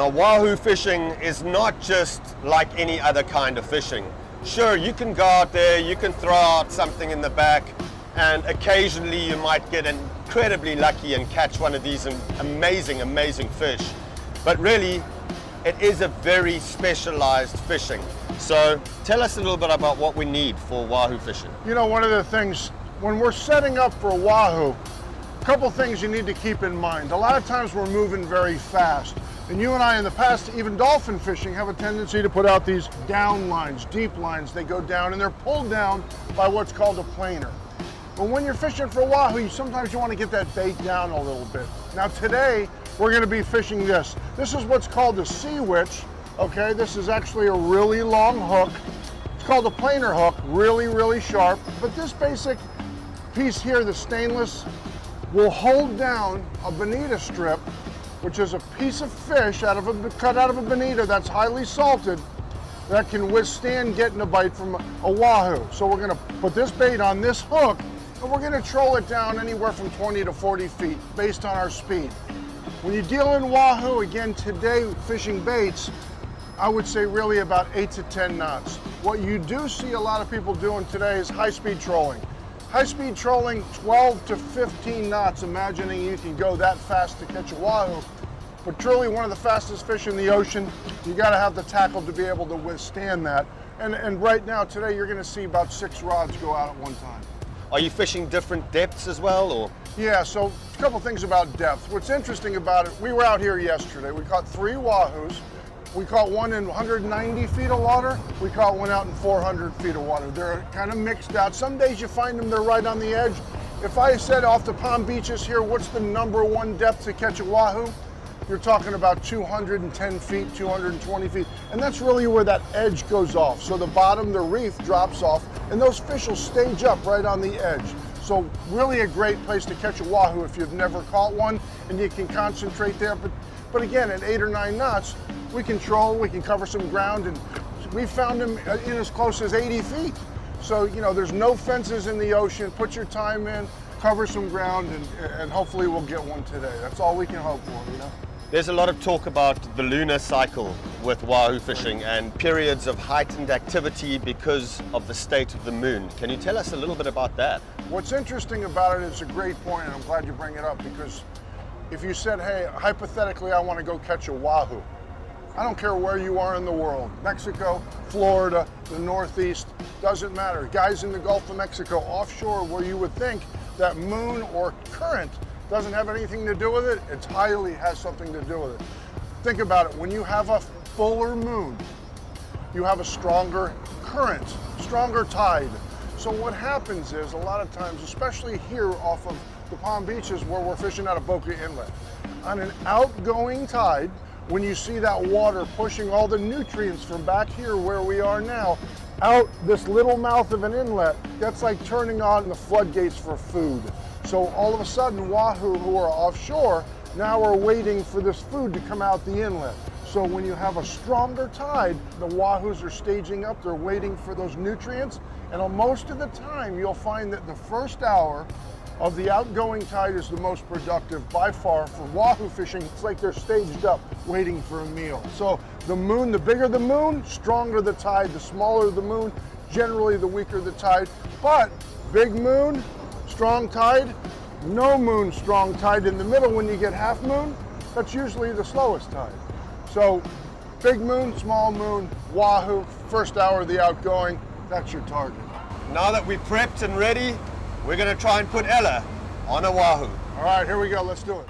Now, wahoo fishing is not just like any other kind of fishing. Sure, you can go out there, you can throw out something in the back, and occasionally you might get incredibly lucky and catch one of these amazing, amazing fish. But really, it is a very specialized fishing. So tell us a little bit about what we need for wahoo fishing. You know, one of the things, when we're setting up for a wahoo, a couple things you need to keep in mind. A lot of times we're moving very fast. And you and I in the past, even dolphin fishing, have a tendency to put out these down lines, deep lines. They go down and they're pulled down by what's called a planer. But when you're fishing for wahoo, sometimes you want to get that bait down a little bit. Now today, we're going to be fishing this. This is what's called a sea witch. Okay, this is actually a really long hook. It's called a planer hook, really, really sharp. But this basic piece here, the stainless, will hold down a bonita strip, which is a piece of fish cut out of a bonita that's highly salted, that can withstand getting a bite from a wahoo. So we're gonna put this bait on this hook, and we're gonna troll it down anywhere from 20 to 40 feet based on our speed. When you deal in wahoo, again today, fishing baits, I would say really about 8 to 10 knots. What you do see a lot of people doing today is high-speed trolling. High-speed trolling, 12 to 15 knots, imagining you can go that fast to catch a wahoo. But truly one of the fastest fish in the ocean, you gotta have the tackle to be able to withstand that. And right now, today, you're gonna see about 6 rods go out at one time. Are you fishing different depths as well, or? Yeah, so a couple things about depth. What's interesting about it, we were out here yesterday. We caught 3 wahoos. We caught one in 190 feet of water. We caught one out in 400 feet of water. They're kind of mixed out. Some days you find them, they're right on the edge. If I said off the Palm Beaches here, what's the #1 depth to catch a wahoo? You're talking about 210 feet, 220 feet. And that's really where that edge goes off. So the bottom, the reef drops off, and those fish will stage up right on the edge. So really a great place to catch a wahoo if you've never caught one, and you can concentrate there. But again, at 8 or 9 knots, we can troll, we can cover some ground, and we found them in as close as 80 feet. So, you know, there's no fences in the ocean. Put your time in, cover some ground, and hopefully we'll get one today. That's all we can hope for, you know? There's a lot of talk about the lunar cycle with wahoo fishing and periods of heightened activity because of the state of the moon. Can you tell us a little bit about that? What's interesting about it is a great point, and I'm glad you bring it up, because if you said, hey, hypothetically, I want to go catch a wahoo, I don't care where you are in the world, Mexico, Florida, the Northeast, doesn't matter. Guys in the Gulf of Mexico, offshore, where you would think that moon or current doesn't have anything to do with it, it highly has something to do with it. Think about it, when you have a fuller moon, you have a stronger current, stronger tide. So what happens is, a lot of times, especially here off of the Palm Beaches where we're fishing out of Boca Inlet, on an outgoing tide, when you see that water pushing all the nutrients from back here where we are now, out this little mouth of an inlet, that's like turning on the floodgates for food. So all of a sudden, wahoo who are offshore now are waiting for this food to come out the inlet. So when you have a stronger tide, the wahoos are staging up, they're waiting for those nutrients, and most of the time you'll find that the first hour of the outgoing tide is the most productive by far for wahoo fishing. It's like they're staged up waiting for a meal. So the moon, the bigger the moon, stronger the tide. The smaller the moon, generally the weaker the tide. But big moon, strong tide, no moon, strong tide. In the middle, when you get half moon, that's usually the slowest tide. So big moon, small moon, wahoo, first hour of the outgoing, that's your target. Now that we're prepped and ready, we're going to try and put Ella on a wahoo. All right, here we go, let's do it.